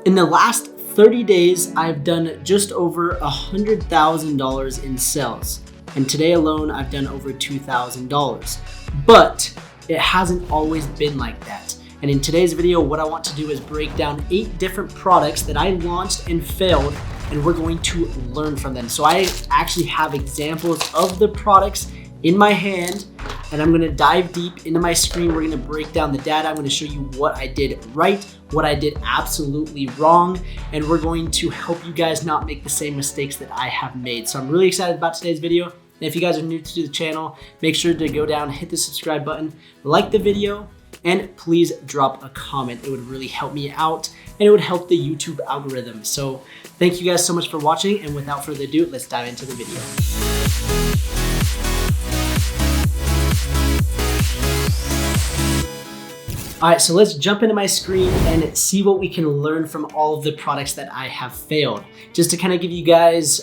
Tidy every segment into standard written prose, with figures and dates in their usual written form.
In the last 30 days, I've done just over $100,000 in sales. And today alone, I've done over $2,000. But it hasn't always been like that. And in today's video, what I want to do is break down 8 different products that I launched and failed, and we're going to learn from them. So I actually have examples of the products in my hand, and I'm gonna dive deep into my screen. We're gonna break down the data. I'm gonna show you what I did right, what I did absolutely wrong, and we're going to help you guys not make the same mistakes that I have made. So I'm really excited about today's video. And if you guys are new to the channel, make sure to go down, hit the subscribe button, like the video, and please drop a comment. It would really help me out, and it would help the YouTube algorithm. So thank you guys so much for watching, and without further ado, let's dive into the video. All right, so let's jump into my screen and see what we can learn from all of the products that I have failed. Just to kind of give you guys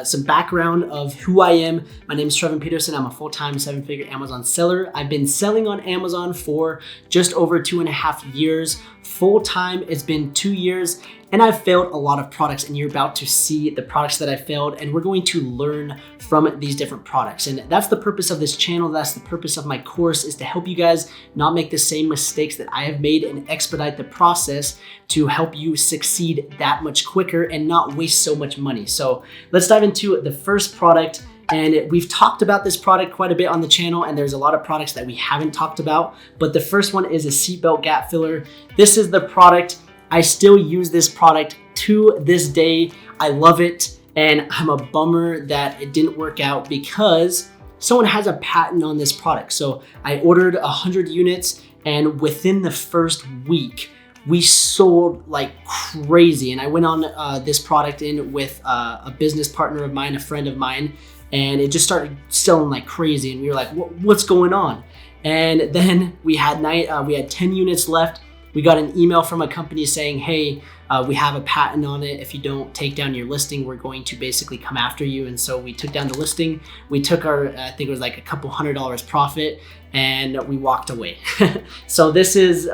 some background of who I am. My name is Trevin Peterson. I'm a full-time 7-figure Amazon seller. I've been selling on Amazon for just over 2.5 years. Full-time, it's been 2 years, and I've failed a lot of products, and you're about to see the products that I failed, and we're going to learn from these different products. And that's the purpose of this channel. That's the purpose of my course, is to help you guys not make the same mistakes that I have made and expedite the process to help you succeed that much quicker and not waste so much money. So let's dive into the first product. And we've talked about this product quite a bit on the channel, and there's a lot of products that we haven't talked about, but the first one is a Seatbelt Gap Filler. This is the product. I still use this product to this day. I love it, and I'm a bummer that it didn't work out because someone has a patent on this product. So I ordered 100 units, and within the first week, we sold like crazy. And I went on this product in with a business partner of mine, a friend of mine, and it just started selling like crazy. And we were like, what's going on? And then we had 10 units left. We got an email from a company saying, hey, we have a patent on it. If you don't take down your listing, we're going to basically come after you. And so we took down the listing. We took our, I think it was like a couple $100 profit, and we walked away. So this is,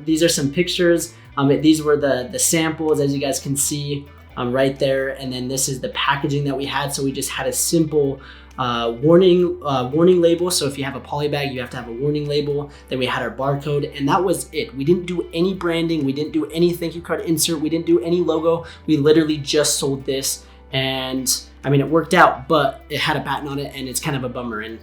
these are some pictures. These were the samples, as you guys can see right there. And then this is the packaging that we had. So we just had a simple warning label. So if you have a poly bag, you have to have a warning label. Then we had our barcode, and that was it. We didn't do any branding. We didn't do any thank you card insert. We didn't do any logo. We literally just sold this. And I mean, it worked out, but it had a patent on it, and it's kind of a bummer. And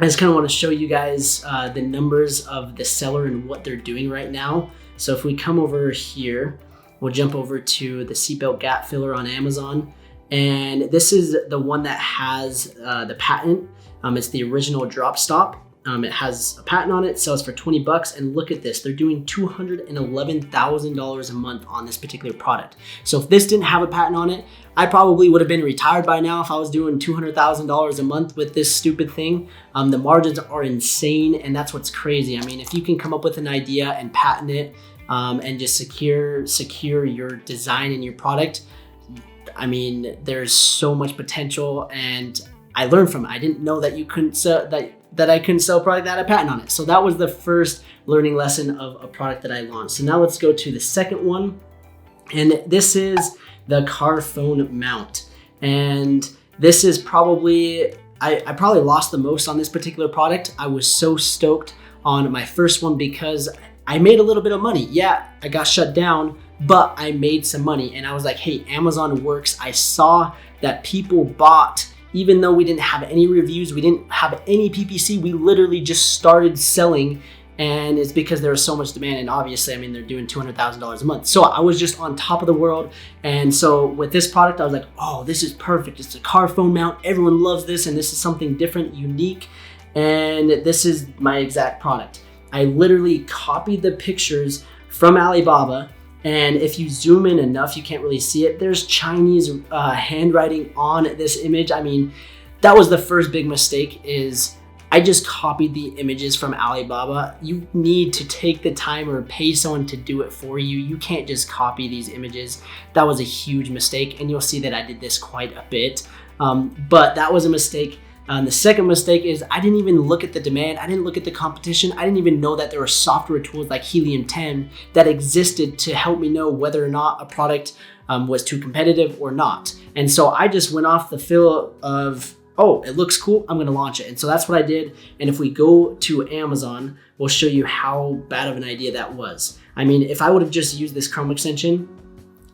I just kind of want to show you guys the numbers of the seller and what they're doing right now. So if we come over here, we'll jump over to the Seatbelt Gap Filler on Amazon. And this is the one that has the patent. It's the original drop stop. It has a patent on it, sells for 20 bucks. And look at this, they're doing $211,000 a month on this particular product. So if this didn't have a patent on it, I probably would have been retired by now if I was doing $200,000 a month with this stupid thing. The margins are insane, and that's what's crazy. I mean, if you can come up with an idea and patent it and just secure your design and your product, I mean, there's so much potential, and I learned from it. I didn't know that you couldn't sell that I couldn't sell a product that had a patent on it. So that was the first learning lesson of a product that I launched. So now let's go to the second one, and this is the car phone mount. And this is probably I probably lost the most on this particular product. I was so stoked on my first one because I made a little bit of money. Yeah, I got shut down, but I made some money, and I was like, hey, Amazon works. I saw that people bought, even though we didn't have any reviews, we didn't have any PPC, we literally just started selling, and it's because there was so much demand. And obviously, I mean, they're doing $200,000 a month. So I was just on top of the world. And so with this product, I was like, oh, this is perfect. It's a car phone mount. Everyone loves this, and this is something different, unique. And this is my exact product. I literally copied the pictures from Alibaba, and if you zoom in enough, you can't really see it. There's Chinese handwriting on this image. I mean, that was the first big mistake, is I just copied the images from Alibaba. You need to take the time or pay someone to do it for you. You can't just copy these images. That was a huge mistake, and you'll see that I did this quite a bit. But that was a mistake. The second mistake is I didn't even look at the demand. I didn't look at the competition. I didn't even know that there were software tools like Helium 10 that existed to help me know whether or not a product was too competitive or not. And so I just went off the feel of, oh, it looks cool, I'm gonna launch it. And so that's what I did. And if we go to Amazon, we'll show you how bad of an idea that was. I mean, if I would have just used this Chrome extension,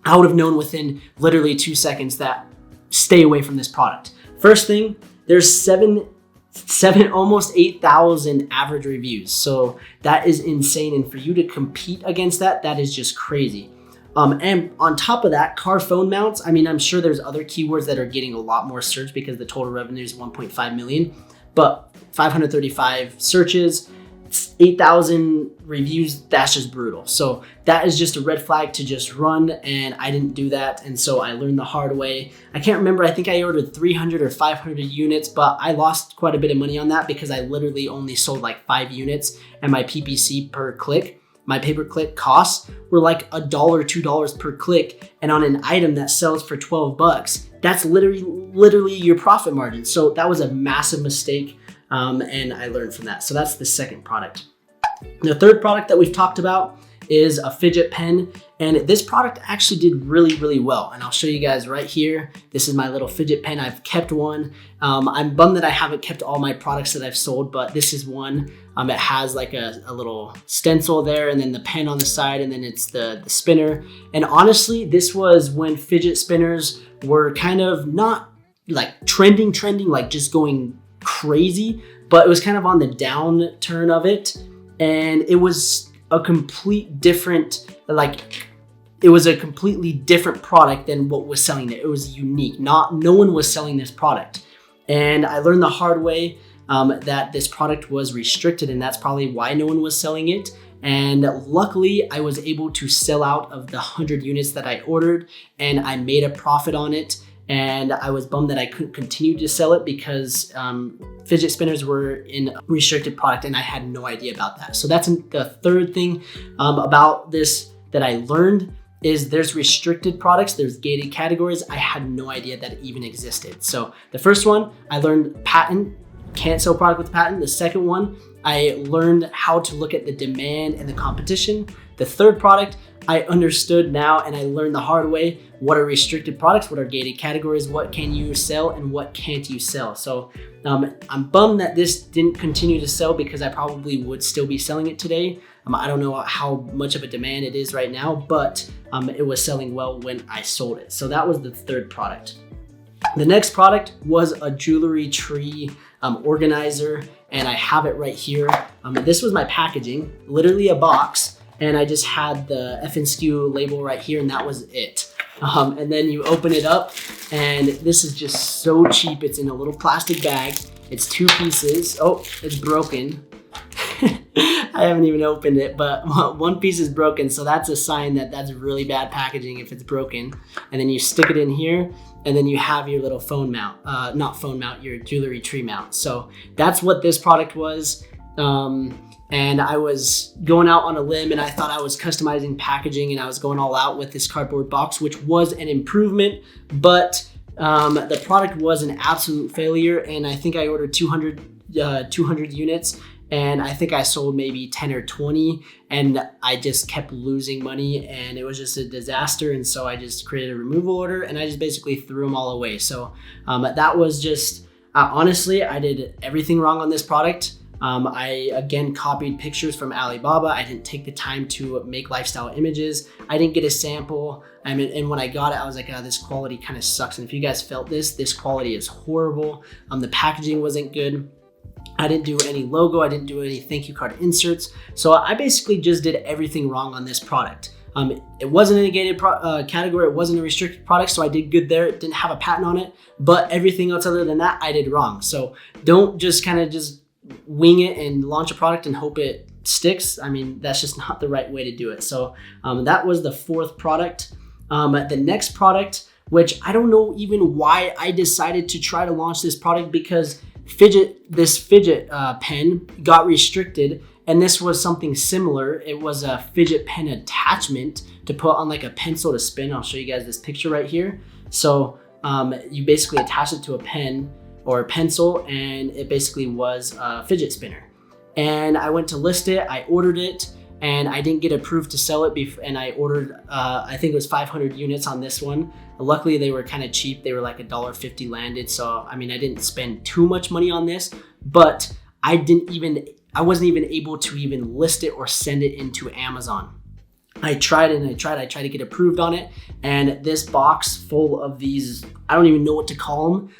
I would have known within literally 2 seconds that stay away from this product. First thing, there's almost 8,000 average reviews. So that is insane. And for you to compete against that, that is just crazy. And on top of that, car phone mounts, I mean, I'm sure there's other keywords that are getting a lot more search because the total revenue is 1.5 million, but 535 searches, 8,000 reviews, that's just brutal. So that is just a red flag to just run, and I didn't do that. And so I learned the hard way. I can't remember, I think I ordered 300 or 500 units, but I lost quite a bit of money on that because I literally only sold like 5 units, and my PPC per click, my pay-per-click costs were like $1, $2 per click. And on an item that sells for 12 bucks, that's literally your profit margin. So that was a massive mistake. And I learned from that. So that's the second product. The third product that we've talked about is a fidget pen. And this product actually did really, really well. And I'll show you guys right here. This is my little fidget pen. I've kept one. I'm bummed that I haven't kept all my products that I've sold, but this is one. It has like a little stencil there, and then the pen on the side, and then it's the spinner. And honestly, this was when fidget spinners were kind of not like trending, like just going crazy, but it was kind of on the downturn of it. And it was a completely different product than what was selling there. It was unique. No one was selling this product. And I learned the hard way that this product was restricted, and that's probably why no one was selling it. And luckily I was able to sell out of the 100 units that I ordered, and I made a profit on it. And I was bummed that I couldn't continue to sell it because fidget spinners were in a restricted product, and I had no idea about that. So that's the third thing about this that I learned is there's restricted products, there's gated categories. I had no idea that it even existed. So the first one, I learned patent, can't sell product with patent. The second one, I learned how to look at the demand and the competition. The third product, I understood now, and I learned the hard way, what are restricted products, what are gated categories, what can you sell and what can't you sell. So I'm bummed that this didn't continue to sell because I probably would still be selling it today. I don't know how much of a demand it is right now, but it was selling well when I sold it. So that was the third product. The next product was a jewelry tree organizer, and I have it right here. This was my packaging, literally a box, and I just had the FNSKU label right here, and that was it. And then you open it up, and this is just so cheap. It's in a little plastic bag. It's 2 pieces. Oh, it's broken. I haven't even opened it, but 1 piece is broken. So that's a sign that that's really bad packaging if it's broken. And then you stick it in here, and then you have your little phone mount, not phone mount, your jewelry tree mount. So that's what this product was. And I was going out on a limb, and I thought I was customizing packaging, and I was going all out with this cardboard box, which was an improvement, but the product was an absolute failure. And I think I ordered 200 units, and I think I sold maybe 10 or 20, and I just kept losing money, and it was just a disaster. And so I just created a removal order, and I just basically threw them all away. So that was just, honestly, I did everything wrong on this product. I again copied pictures from Alibaba. I didn't take the time to make lifestyle images. I didn't get a sample. And when I got it, I was like, oh, this quality kind of sucks. And if you guys felt this quality is horrible. The packaging wasn't good. I didn't do any logo. I didn't do any thank you card inserts. So I basically just did everything wrong on this product. It wasn't in a gated category. It wasn't a restricted product, so I did good there. It didn't have a patent on it, but everything else other than that, I did wrong. So don't just kind of just wing it and launch a product and hope it sticks. I mean, that's just not the right way to do it. So that was the fourth product. The next product, which I don't know even why I decided to try to launch this product, because this fidget pen got restricted, and this was something similar. It was a fidget pen attachment to put on like a pencil to spin. I'll show you guys this picture right here. So you basically attach it to a pen or pencil, and it basically was a fidget spinner. And I went to list it, I ordered it, and I didn't get approved to sell it. And I ordered, I think it was 500 units on this one. Luckily, they were kind of cheap. They were like $1.50 landed. So, I mean, I didn't spend too much money on this, but I wasn't even able to even list it or send it into Amazon. I tried to get approved on it, and this box full of these, I don't even know what to call them,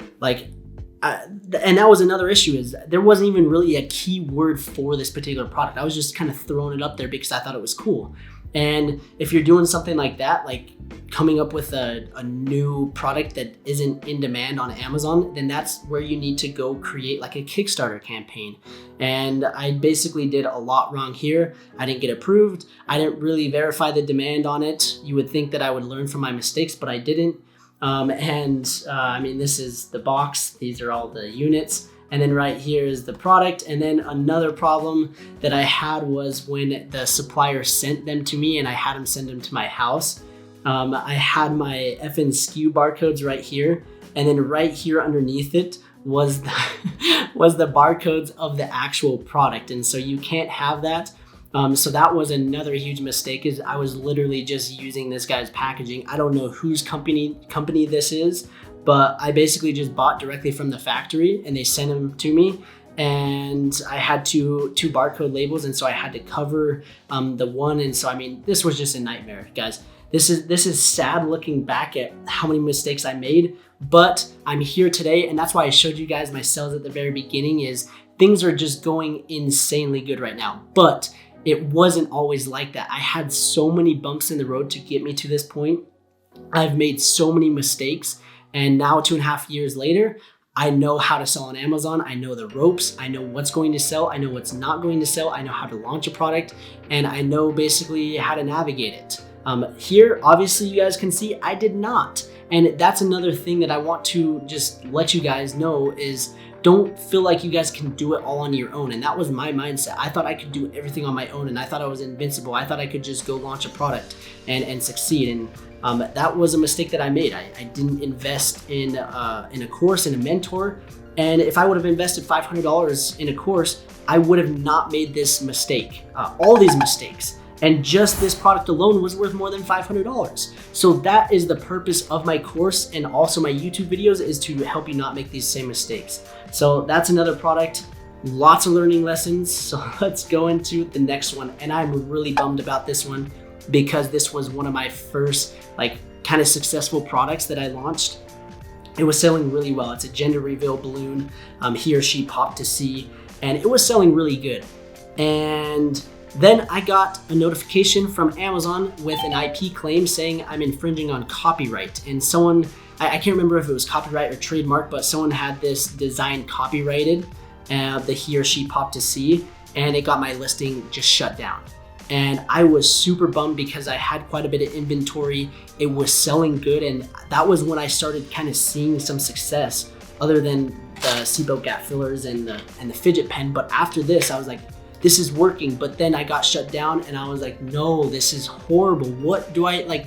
and that was another issue, is there wasn't even really a key word for this particular product. I was just kind of throwing it up there because I thought it was cool. And if you're doing something like that, like coming up with a new product that isn't in demand on Amazon, then that's where you need to go create like a Kickstarter campaign. And I basically did a lot wrong here. I didn't get approved. I didn't really verify the demand on it. You would think that I would learn from my mistakes, but I didn't. I mean, this is the box. These are all the units. And then right here is the product. And then another problem that I had was when the supplier sent them to me and I had them send them to my house. I had my effing SKU barcodes right here. And then right here underneath it was the barcodes of the actual product. And so you can't have that. So that was another huge mistake, is I was literally just using this guy's packaging. I don't know whose company this is, but I basically just bought directly from the factory and they sent them to me. And I had two barcode labels, and so I had to cover the one. And so, I mean, this was just a nightmare, guys. This is sad looking back at how many mistakes I made, but I'm here today, and that's why I showed you guys my sales at the very beginning. Is things are just going insanely good right now, but it wasn't always like that. I had so many bumps in the road to get me to this point. I've made so many mistakes, and now 2.5 years later, I know how to sell on Amazon. I know the ropes. I know what's going to sell. I know what's not going to sell. I know how to launch a product, and I know basically how to navigate it. Here, obviously you guys can see I did not. And that's another thing that I want to just let you guys know, is don't feel like you guys can do it all on your own. And that was my mindset. I thought I could do everything on my own, and I thought I was invincible. I thought I could just go launch a product and succeed. And that was a mistake that I made. I didn't invest in a course and a mentor. And if I would have invested $500 in a course, I would have not made this mistake, all these mistakes. And just this product alone was worth more than $500. So that is the purpose of my course, and also my YouTube videos, is to help you not make these same mistakes. So that's another product, lots of learning lessons. So let's go into the next one. And I'm really bummed about this one, because this was one of my first kind of successful products that I launched. It was selling really well. It's a gender reveal balloon. He or she popped to see, and it was selling really good. And then I got a notification from Amazon with an IP claim saying I'm infringing on copyright. And someone, I can't remember if it was copyright or trademark, but someone had this design copyrighted, that he or she popped to see, and it got my listing just shut down. And I was super bummed because I had quite a bit of inventory. It was selling good, and that was when I started kind of seeing some success, other than the Seatbelt Gap Fillers and the Fidget Pen. But after this, I was like, this is working. But then I got shut down, and I was like, no, this is horrible. What do I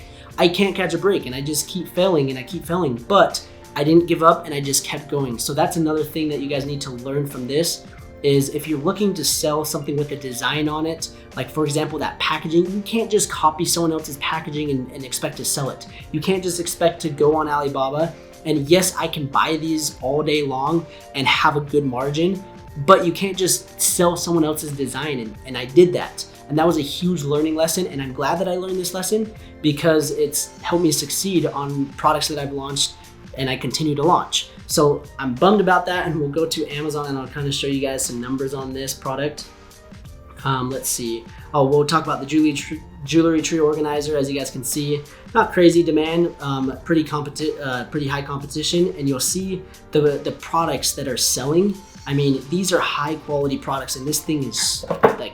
can't catch a break, and I just keep failing and I keep failing. But I didn't give up, and I just kept going. So that's another thing that you guys need to learn from this, is if you're looking to sell something with a design on it, like for example, that packaging, you can't just copy someone else's packaging and expect to sell it. You can't just expect to go on Alibaba, and yes, I can buy these all day long and have a good margin, but you can't just sell someone else's design. And I did that. And that was a huge learning lesson. And I'm glad that I learned this lesson, because it's helped me succeed on products that I've launched and I continue to launch. So I'm bummed about that, and we'll go to Amazon and I'll kind of show you guys some numbers on this product. Let's see. Oh, we'll talk about the jewelry tree organizer. As you guys can see, not crazy demand, pretty high competition, and you'll see the products that are selling. I mean, these are high quality products, and this thing is like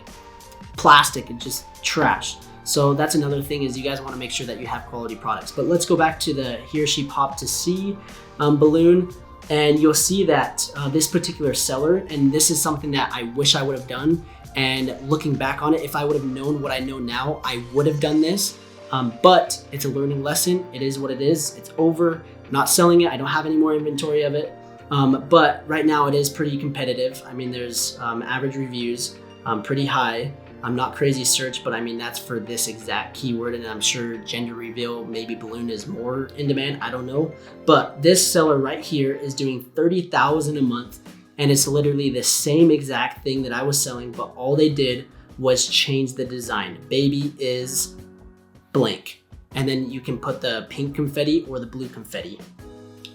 plastic and just trash. So that's another thing, is you guys want to make sure that you have quality products. But let's go back to the he or she popped to see balloon, and you'll see that this particular seller, and this is something that I wish I would have done. And looking back on it, if I would have known what I know now, I would have done this. But it's a learning lesson. It is what it is. It's over. I'm not selling it. I don't have any more inventory of it. But right now it is pretty competitive. I mean, there's average reviews, pretty high. I'm not crazy search, but I mean, that's for this exact keyword, and I'm sure gender reveal, maybe balloon is more in demand, I don't know. But this seller right here is doing 30,000 a month, and it's literally the same exact thing that I was selling, but all they did was change the design. Baby is blank. And then you can put the pink confetti or the blue confetti.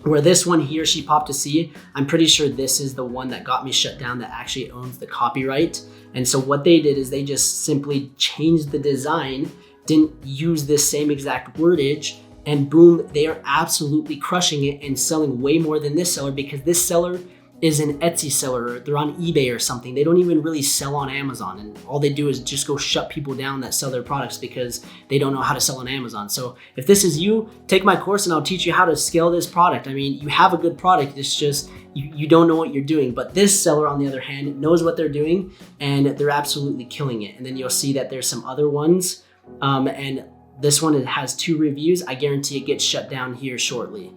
Where this one here, she popped a C, I'm pretty sure this is the one that got me shut down that actually owns the copyright. And so what they did is they just simply changed the design, didn't use this same exact wordage, and boom, they are absolutely crushing it and selling way more than this seller, because this seller is an Etsy seller, or they're on eBay or something. They don't even really sell on Amazon, and all they do is just go shut people down that sell their products because they don't know how to sell on Amazon. So if this is you, take my course and I'll teach you how to scale this product. I mean, you have a good product, it's just you don't know what you're doing. But this seller, on the other hand, knows what they're doing, and they're absolutely killing it. And then you'll see that there's some other ones, and this one, it has 2 reviews. I guarantee it gets shut down here shortly.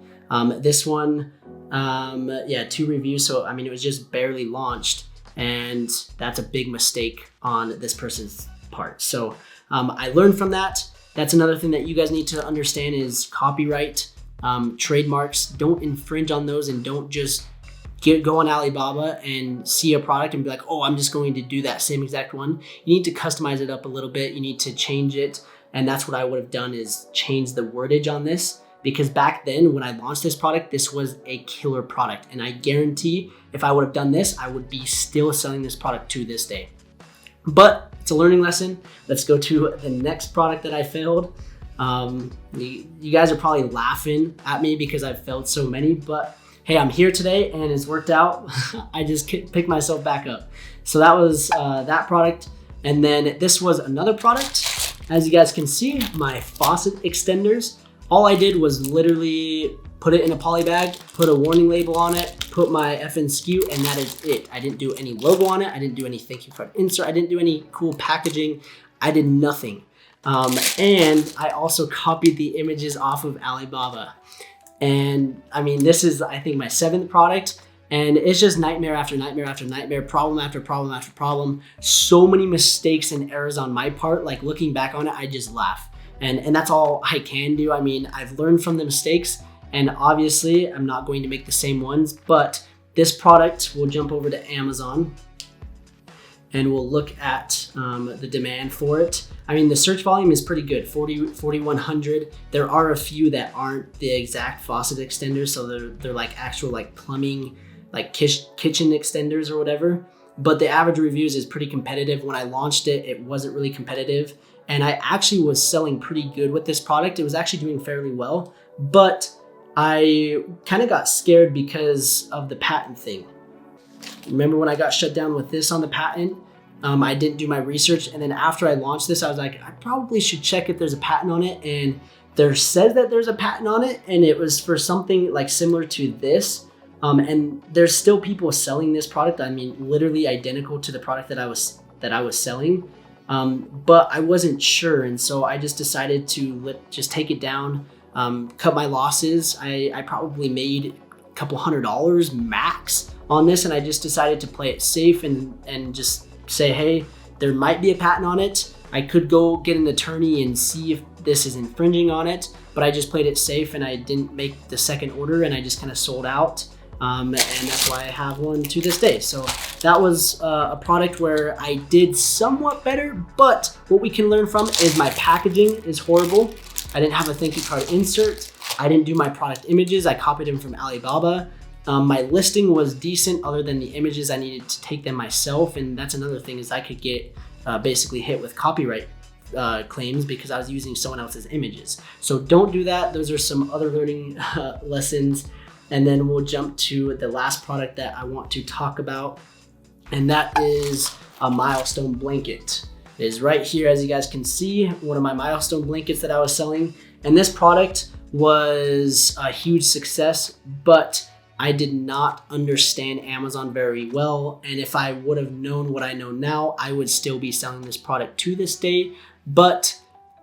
This one, 2 reviews. So, I mean, it was just barely launched, and that's a big mistake on this person's part. So, I learned from that. That's another thing that you guys need to understand is copyright, trademarks. Don't infringe on those, and don't just go on Alibaba and see a product and be like, oh, I'm just going to do that same exact one. You need to customize it up a little bit. You need to change it. And that's what I would have done, is change the wordage on this. Because back then when I launched this product, this was a killer product. And I guarantee if I would have done this, I would be still selling this product to this day. But it's a learning lesson. Let's go to the next product that I failed. You guys are probably laughing at me because I've failed so many, but hey, I'm here today and it's worked out. I just picked myself back up. So that was that product. And then this was another product. As you guys can see, my faucet extenders. All I did was literally put it in a poly bag, put a warning label on it, put my FN SKU, and that is it. I didn't do any logo on it. I didn't do any thank you card insert. I didn't do any cool packaging. I did nothing. And I also copied the images off of Alibaba. And I mean, this is, I think, my 7th product, and it's just nightmare after nightmare after nightmare, problem after problem after problem. So many mistakes and errors on my part. Like, looking back on it, I just laugh. And that's all I can do. I mean, I've learned from the mistakes, and obviously I'm not going to make the same ones, but this product, we'll jump over to Amazon and we'll look at the demand for it. I mean, the search volume is pretty good, 4,100. There are a few that aren't the exact faucet extenders, so they're like actual like plumbing, like kitchen extenders or whatever. But the average reviews is pretty competitive. When I launched it, it wasn't really competitive. And I actually was selling pretty good with this product. It was actually doing fairly well, but I kind of got scared because of the patent thing. Remember when I got shut down with this on the patent? I didn't do my research. And then after I launched this, I was like, I probably should check if there's a patent on it. And there says that there's a patent on it, and it was for something like similar to this. And there's still people selling this product. I mean, literally identical to the product that I was selling. But I wasn't sure, and so I just decided to just take it down, cut my losses. I probably made a couple $100 max on this, and I just decided to play it safe and just say, hey, there might be a patent on it. I could go get an attorney and see if this is infringing on it, but I just played it safe and I didn't make the second order, and I just kind of sold out. And that's why I have one to this day. So that was a product where I did somewhat better, but what we can learn from is my packaging is horrible. I didn't have a thank you card insert. I didn't do my product images. I copied them from Alibaba. My listing was decent other than the images. I needed to take them myself. And that's another thing, is I could get basically hit with copyright claims because I was using someone else's images. So don't do that. Those are some other learning lessons. And then we'll jump to the last product that I want to talk about, and that is a Milestone Blanket. It is right here, as you guys can see, one of my Milestone blankets that I was selling. And this product was a huge success, but I did not understand Amazon very well. And if I would have known what I know now, I would still be selling this product to this day. But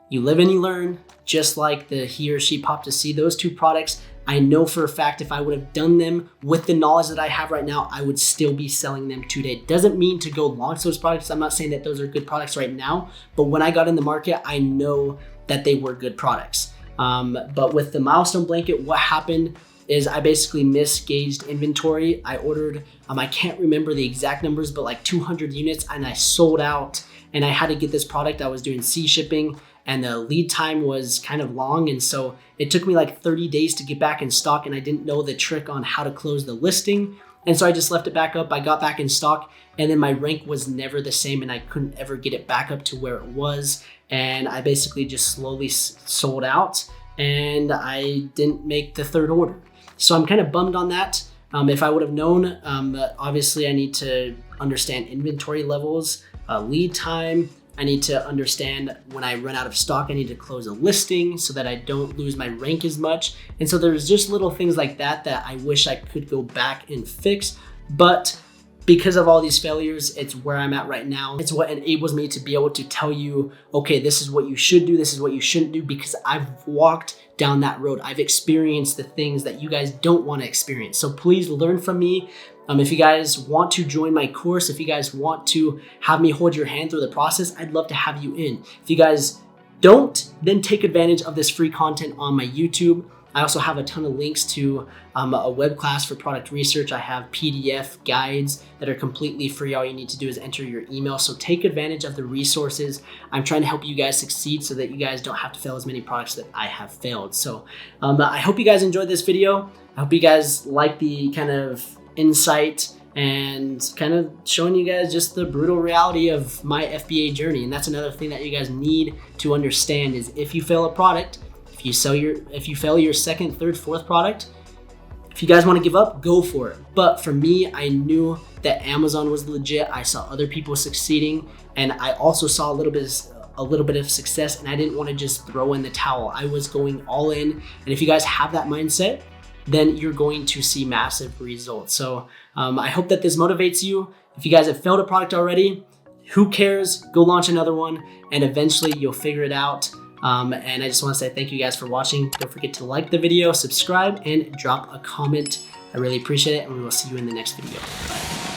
you live and you learn, just like the he or she popped to see. Those 2 products, I know for a fact if I would have done them with the knowledge that I have right now, I would still be selling them today. Doesn't mean to go launch those products. I'm not saying that those are good products right now, but when I got in the market, I know that they were good products. But with the Milestone Blanket, what happened is I basically misgauged inventory. I ordered, I can't remember the exact numbers, but like 200 units, and I sold out, and I had to get this product. I was doing sea shipping, and the lead time was kind of long. And so it took me like 30 days to get back in stock, and I didn't know the trick on how to close the listing. And so I just left it back up. I got back in stock, and then my rank was never the same, and I couldn't ever get it back up to where it was. And I basically just slowly sold out, and I didn't make the third order. So I'm kind of bummed on that. If I would have known, obviously I need to understand inventory levels, lead time. I need to understand when I run out of stock, I need to close a listing so that I don't lose my rank as much. And so there's just little things like that that I wish I could go back and fix. But because of all these failures, it's where I'm at right now. It's what enables me to be able to tell you, okay, this is what you should do, this is what you shouldn't do, because I've walked down that road. I've experienced the things that you guys don't want to experience. So please learn from me. If you guys want to join my course, if you guys want to have me hold your hand through the process, I'd love to have you in. If you guys don't, then take advantage of this free content on my YouTube. I also have a ton of links to a web class for product research. I have PDF guides that are completely free. All you need to do is enter your email. So take advantage of the resources. I'm trying to help you guys succeed so that you guys don't have to fail as many products that I have failed. So I hope you guys enjoyed this video. I hope you guys like the kind of insight and kind of showing you guys just the brutal reality of my FBA journey. And that's another thing that you guys need to understand is if you fail a product, if you fail your second, third, fourth product, if you guys want to give up, go for it. But for me, I knew that Amazon was legit. I saw other people succeeding, and I also saw a little bit of success, and I didn't want to just throw in the towel. I was going all in, and if you guys have that mindset, then you're going to see massive results. So I hope that this motivates you. If you guys have failed a product already, who cares? Go launch another one, and eventually you'll figure it out. And I just want to say thank you guys for watching. Don't forget to like the video, subscribe, and drop a comment. I really appreciate it, and we will see you in the next video. Bye.